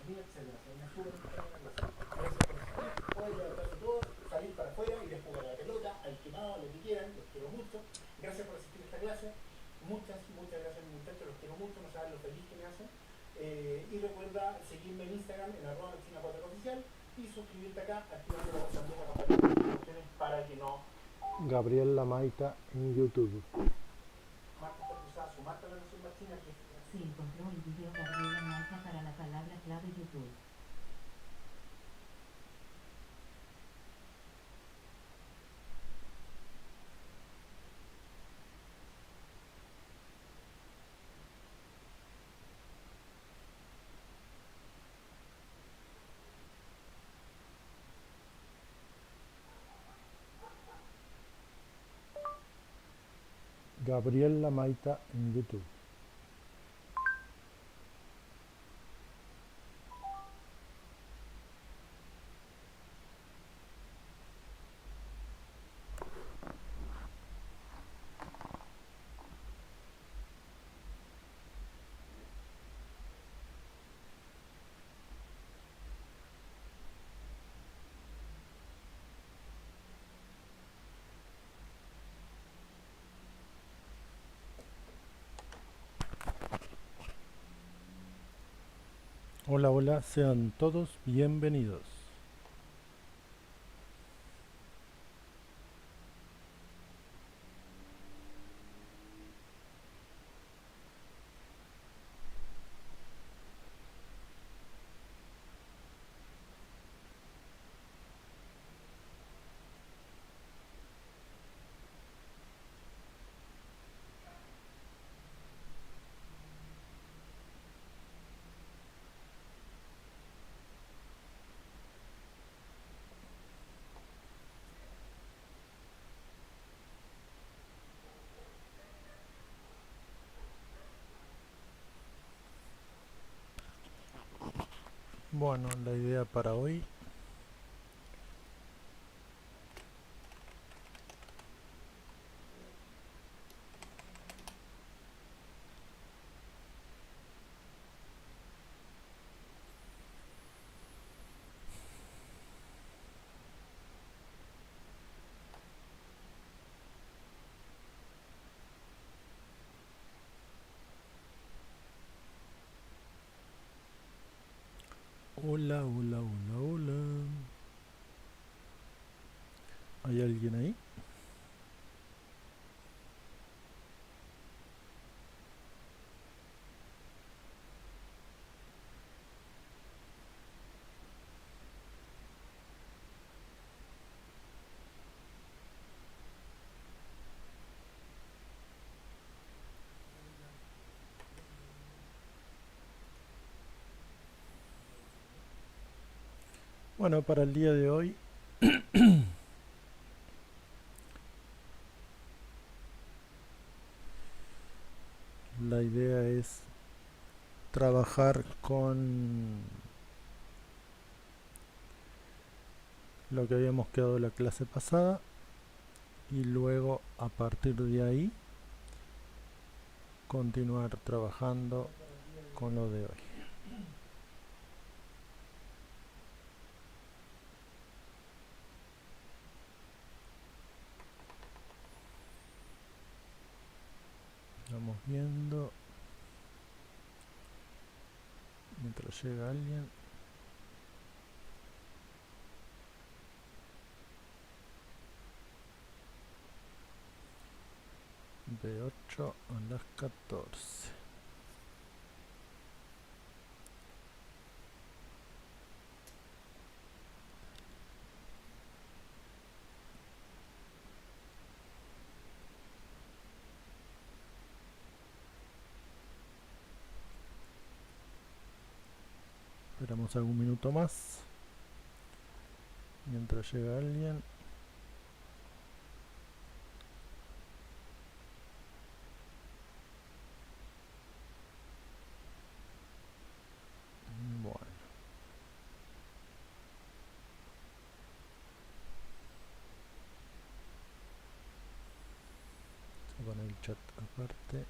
mira, etcétera. O sea, una súper buena clase. Gracias por asistir. Hoy levantarse todos, salir para afuera, ir a jugar a la pelota, al quemado, a lo que quieran. Los quiero mucho. Gracias por asistir a esta clase. Muchas gracias muchachos, los quiero mucho, no saben lo feliz que me hacen. Y recuerda seguirme en Instagram en @china4oficial y suscribirte acá activando también la campanita de notificaciones para que no... Gabriel Lamaita en YouTube. Marta está cruzada su marca la nación más china que es Se encontró el video Gabriela Marca para la palabra clave YouTube. Gabriel Lamaita en YouTube. Hola, hola, sean todos bienvenidos. Bueno, la idea para hoy hola, hola, hola, hola. ¿Hay alguien ahí? Bueno, para el día de hoy la idea es trabajar con lo que habíamos quedado la clase pasada y luego a partir de ahí continuar trabajando con lo de hoy. Vamos viendo mientras llega alguien. B8 a las 14. Esperamos algún minuto más mientras llega alguien. Bueno, se pone el chat aparte.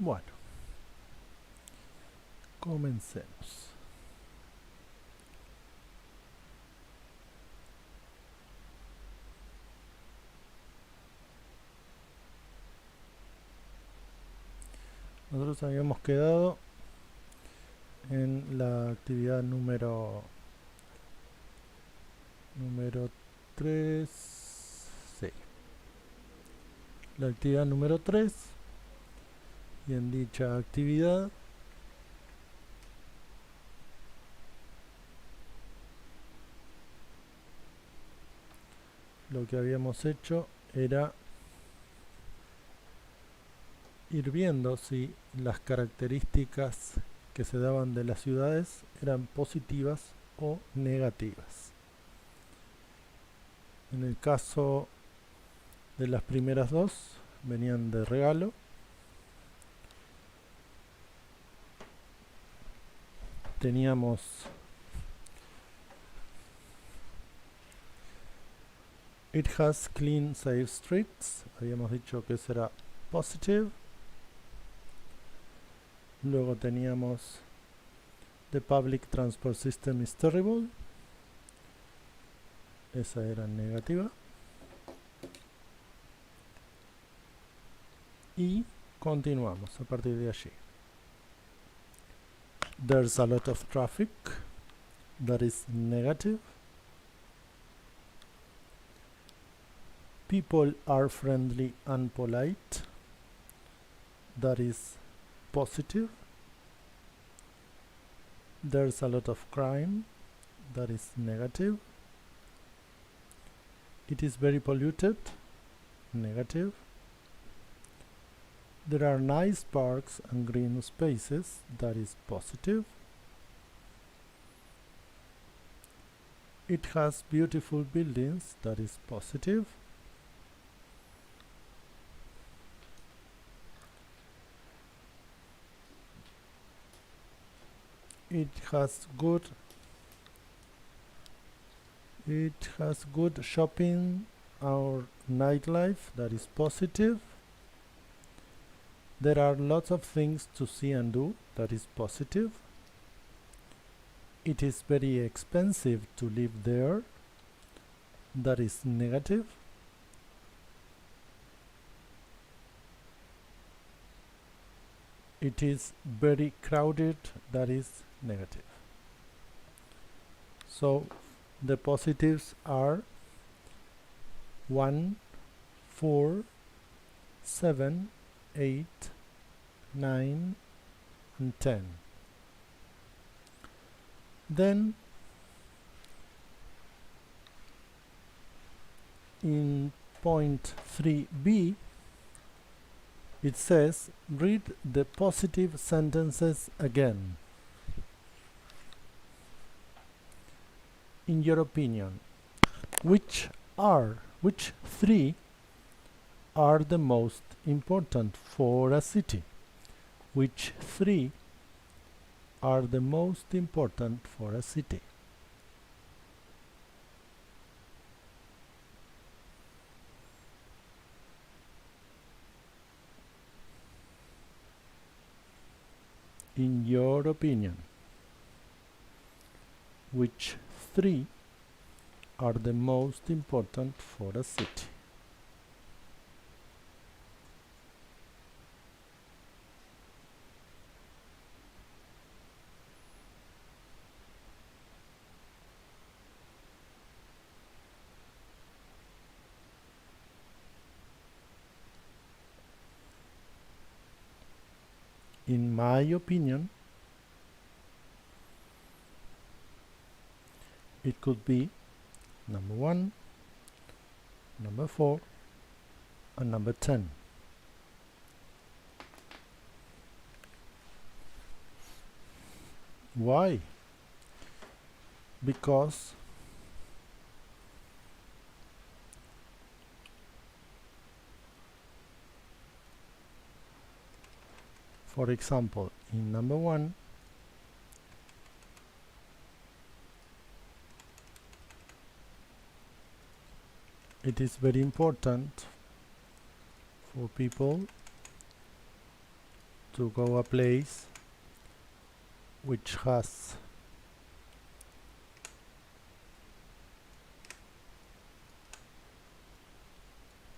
Bueno, comencemos. Nosotros habíamos quedado en la actividad número 3. Sí. La actividad número 3. Y en dicha actividad lo que habíamos hecho era ir viendo si las características que se daban de las ciudades eran positivas o negativas. En el caso de las primeras dos, venían de regalo. Teníamos It has clean, safe streets. Habíamos dicho que eso era positive. Luego teníamos The public transport system is terrible. Esa era negativa. Y continuamos a partir de allí. There's a lot of traffic. That is negative. People are friendly and polite. That is positive. There's a lot of crime. That is negative. It is very polluted. Negative. There are nice parks and green spaces. That is positive. It has beautiful buildings. That is positive. It has good shopping or nightlife. That is positive. There are lots of things to see and do. That is positive. It is very expensive to live there. That is negative. It is very crowded. That is negative. So the positives are 1, 4, 7, 8, 9, and 10. Then in point 3b it says read the positive sentences again. In your opinion, which three are the most important for a city? Which three are the most important for a city? In your opinion, which three are the most important for a city? In my opinion, it could be number 1, number 4, and number 10. Why? Because for example, in number 1, it is very important for people to go a place which has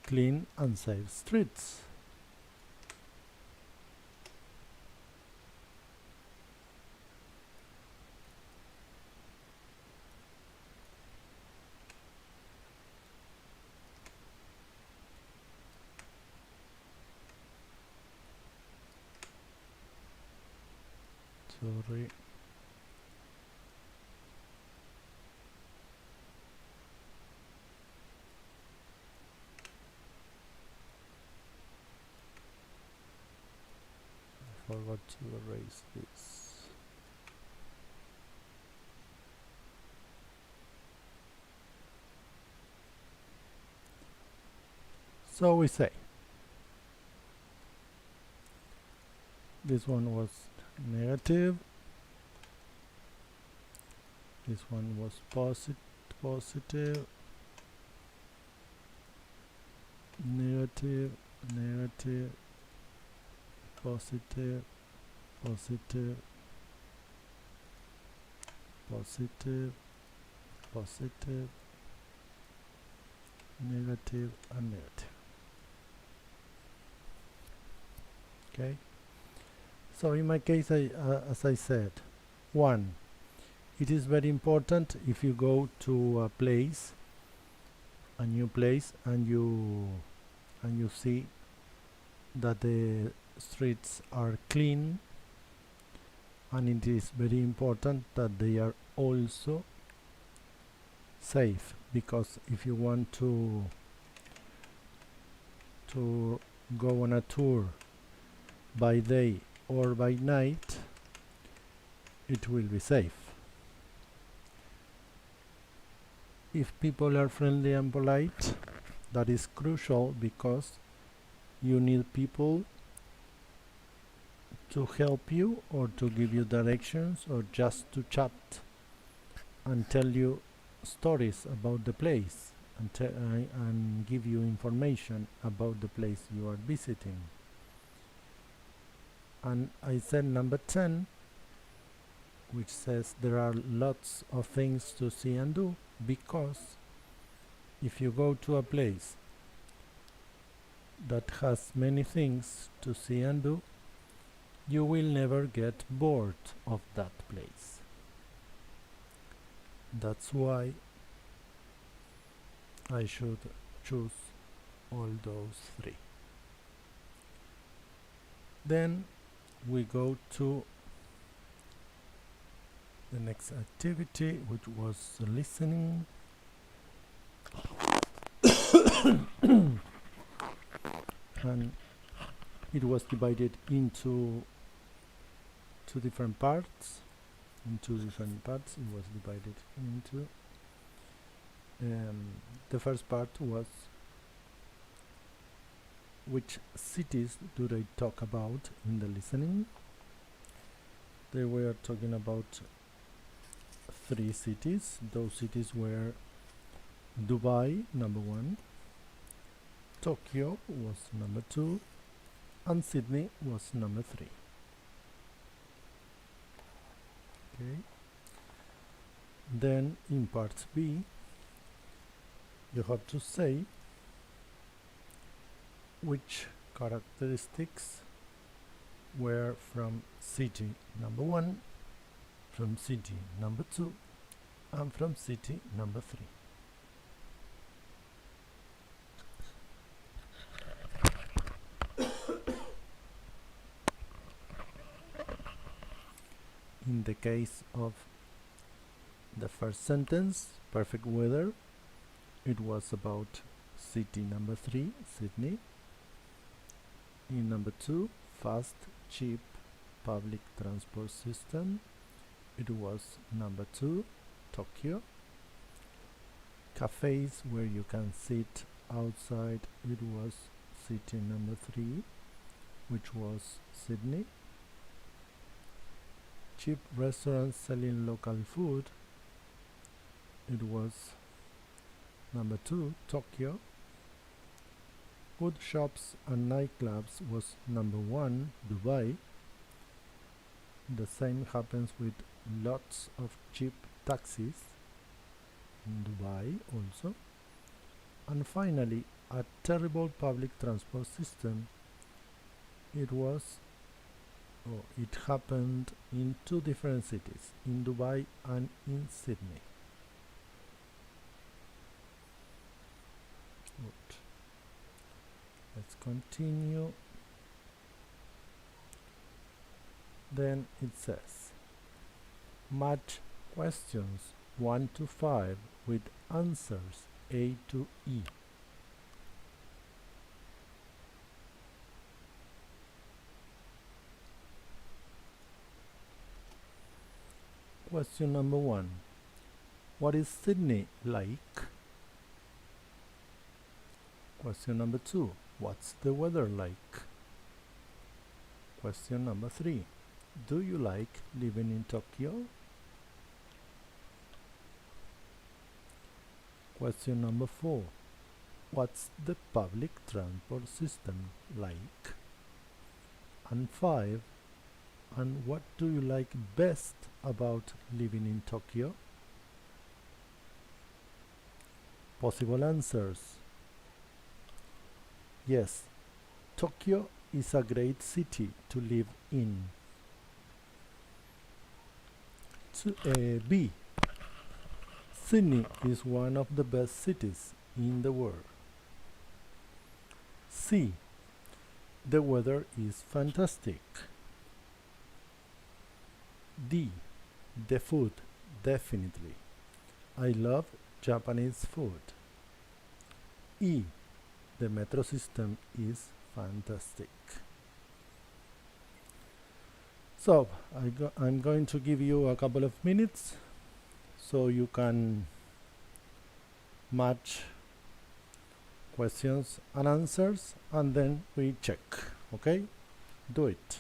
clean and safe streets. Sorry. I forgot to erase this. So we say this one was negative, this one was positive, negative, negative, positive, positive, positive, positive, negative, and negative. Okay, so in my case, as I said, 1, it is very important if you go to a place, a new place, and you see that the streets are clean, and it is very important that they are also safe, because if you want to go on a tour by day or by night, it will be safe. If people are friendly and polite, that is crucial, because you need people to help you or to give you directions or just to chat and tell you stories about the place and give you information about the place you are visiting. And I said number 10, which says there are lots of things to see and do, because if you go to a place that has many things to see and do, you will never get bored of that place. That's why I should choose all those 3. Then we go to the next activity, which was listening. And it was divided into 2 different parts. In 2 different parts it was divided into. The first part was which cities do they talk about in the listening. They were talking about 3 cities. Those cities were Dubai, number 1, Tokyo was number 2, and Sydney was number 3. Okay. Then in part B, you have to say which characteristics were from city number 1, from city number 2, and from city number 3. In the case of the first sentence, perfect weather, it was about city number 3, Sydney. In number 2, fast, cheap public transport system, it was number 2, Tokyo. Cafes where you can sit outside, it was city number 3, which was Sydney. Cheap restaurants selling local food, it was number 2, Tokyo. food shops and nightclubs was number 1, Dubai. The same happens with lots of cheap taxis in Dubai also. And finally, a terrible public transport system. It happened in 2 different cities, in Dubai and in Sydney. Good. Let's continue. Then it says, match questions 1 to 5 with answers A to E. Question number 1. What is Sydney like? Question number 2. What's the weather like? Question number 3. Do you like living in Tokyo? Question number 4. What's the public transport system like? And 5. And what do you like best about living in Tokyo? Possible answers. Yes, Tokyo is a great city to live in. B. Sydney is one of the best cities in the world. C. The weather is fantastic. D. The food, definitely. I love Japanese food. E. The metro system is fantastic. So, I'm going to give you a couple of minutes so you can match questions and answers, and then we check. Okay? Do it.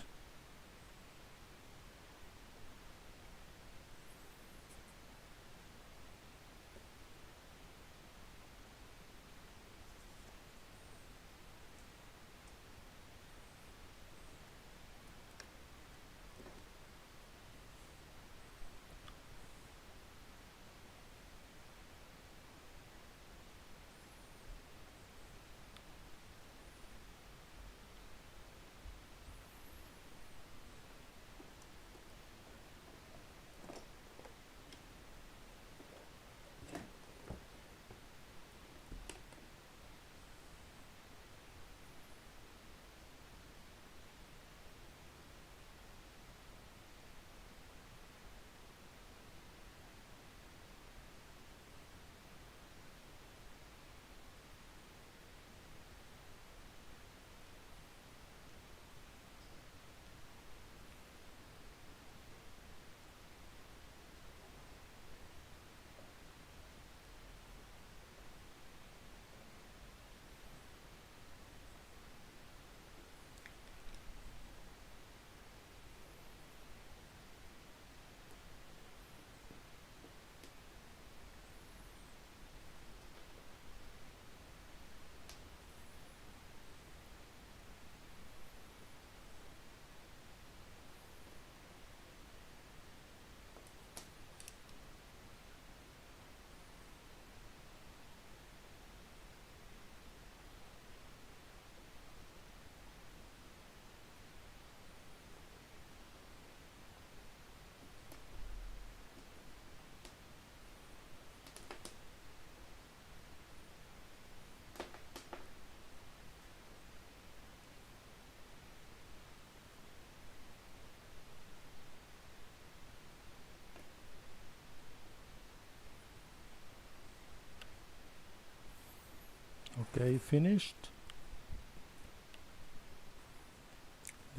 Okay, finished.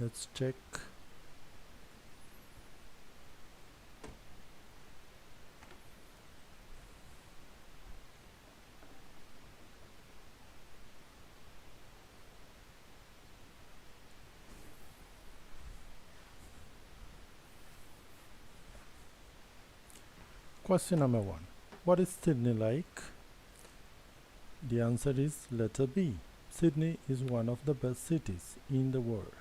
Let's check. Question number 1. What is Sydney like? The answer is letter B. Sydney is one of the best cities in the world.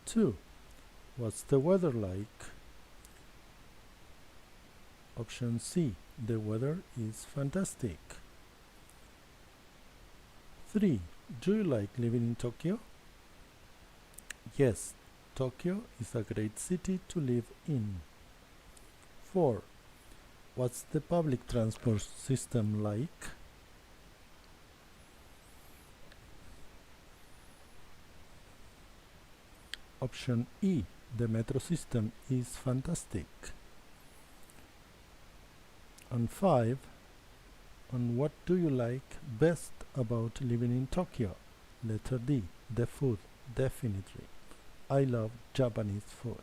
2. What's the weather like? Option C. The weather is fantastic. 3. Do you like living in Tokyo? Yes, Tokyo is a great city to live in. 4. What's the public transport system like? Option E. The metro system is fantastic. And 5. And what do you like best about living in Tokyo? Letter D. The food, definitely. I love Japanese food.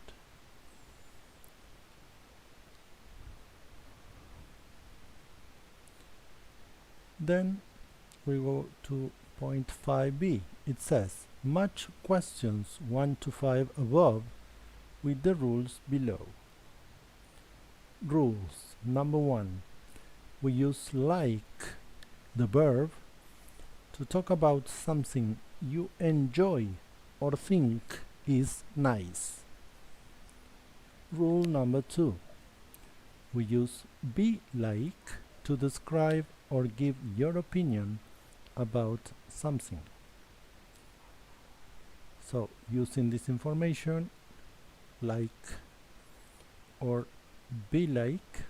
Then we go to point 5b. It says, match questions 1 to 5 above with the rules below. Rules. Number 1. We use like, the verb, to talk about something you enjoy or think is nice. Rule number 2. We use be like to describe or give your opinion about something. So, using this information, like or be like,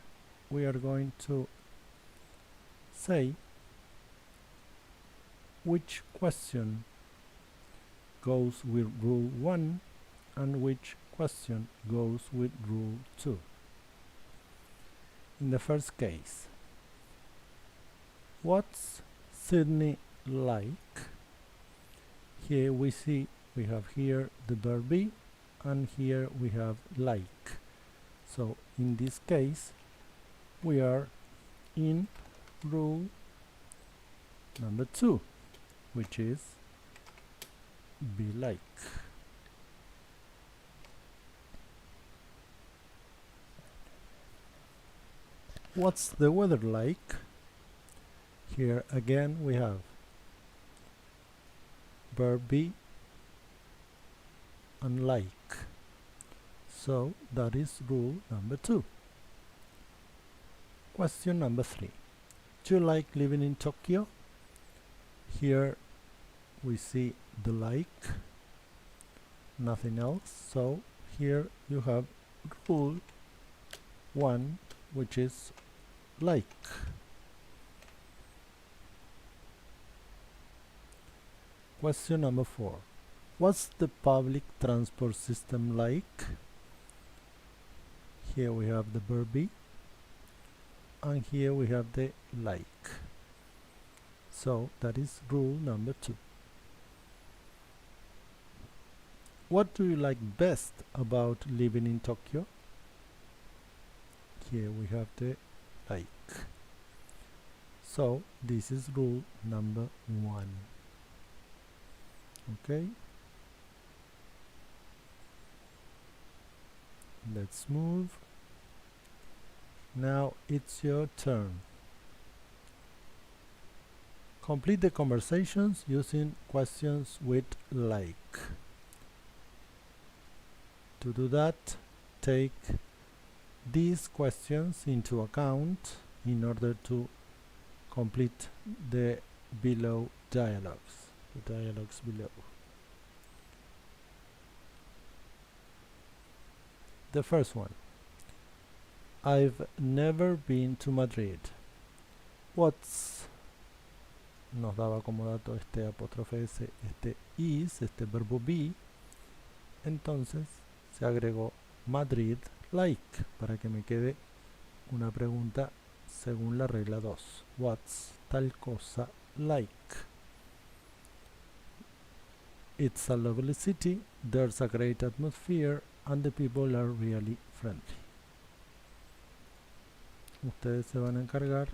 we are going to say which question goes with rule 1 and which question goes with rule 2. In the first case, what's Sydney like? Here we see we have here the verb be, and here we have like. So in this case we are in rule number 2, which is be like. What's the weather like? Here again we have verb be and like. So that is rule number 2. Question number 3. Do you like living in Tokyo? Here we see the like, nothing else. So here you have rule 1, which is like. Question number 4. What's the public transport system like? Here we have the verb be, and here we have the like. So that is rule number 2. What do you like best about living in Tokyo? Here we have the like. So this is rule number 1. Okay, let's move. Now it's your turn. Complete the conversations using questions with like. To do that, take these questions into account in order to complete the below dialogues. The dialogues below. The first one. I've never been to Madrid. What's, nos daba como dato este apóstrofe S, este is, este verbo be. Entonces se agregó Madrid like para que me quede una pregunta según la regla 2. What's tal cosa like? It's a lovely city, there's a great atmosphere, and the people are really friendly. Ustedes se van a encargar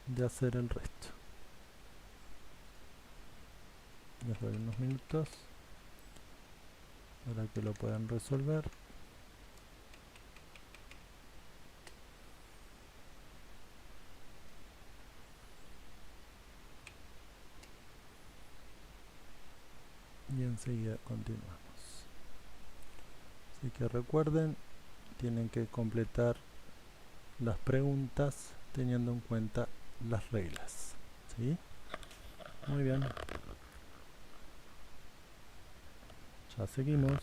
de hacer el resto. Les doy unos minutos para que lo puedan resolver. enseguida continuamos. Así que recuerden, tienen que completar las preguntas teniendo en cuenta las reglas, ¿sí? Muy bien. Ya seguimos.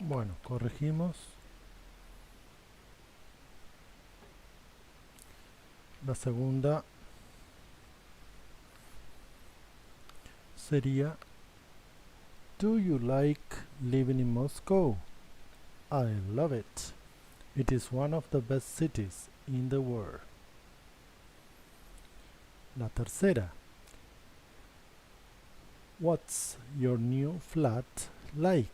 Bueno, corregimos. La segunda sería: Do you like living in Moscow? I love it. It is one of the best cities in the world. La tercera: What's your new flat like?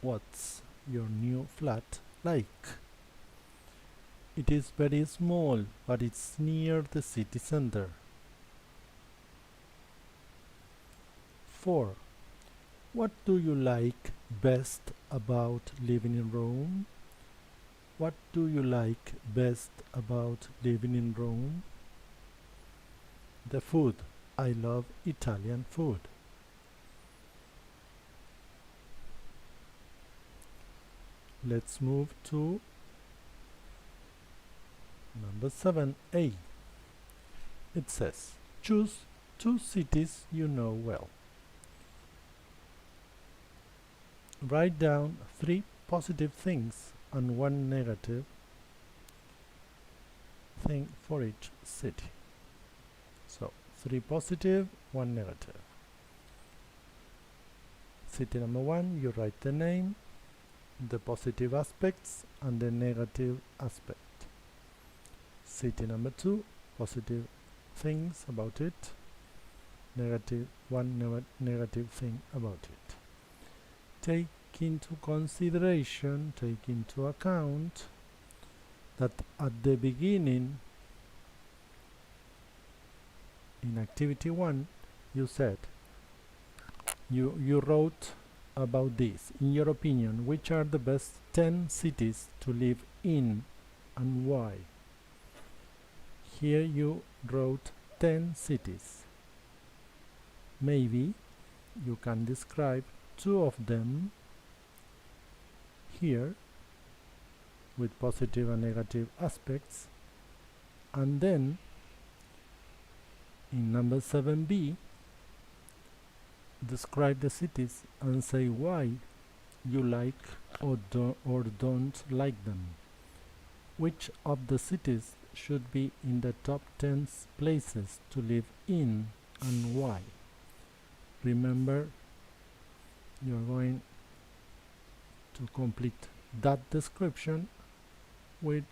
What's your new flat like? It is very small, but it's near the city center. 4. What do you like best about living in Rome? What do you like best about living in Rome? The food. I love Italian food. Let's move to number 7a. It says, Choose 2 cities you know well. Write down 3 positive things and 1 negative thing for each city. So 3 positive, 1 negative. City number 1, you write the name, the positive aspects and the negative aspect. City number 2, positive things about it, one negative thing about it. Take into consideration, take into account that at the beginning in activity 1 you said you wrote about this. In your opinion, which are the best 10 cities to live in and why? Here you wrote 10 cities. Maybe you can describe 2 of them here with positive and negative aspects, and then in number 7b describe the cities and say why you like or don't like them. Which of the cities should be in the top 10 places to live in and why? Remember, you're going to complete that description with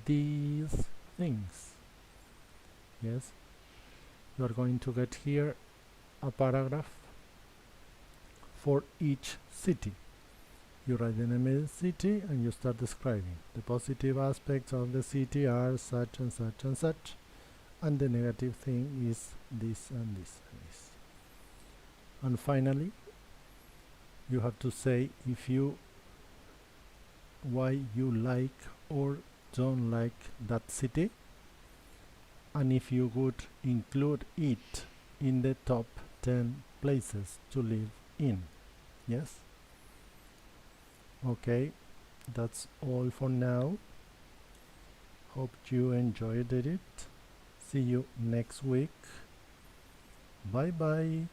these things. Yes, you are going to get here a paragraph for each city. You write the name of the city and you start describing. The positive aspects of the city are such and such and such, and the negative thing is this and this and this. And finally, you have to say why you like or don't like that city, and if you would include it in the top 10 places to live in. Yes? Okay, that's all for now. Hope you enjoyed it. See you next week. Bye bye.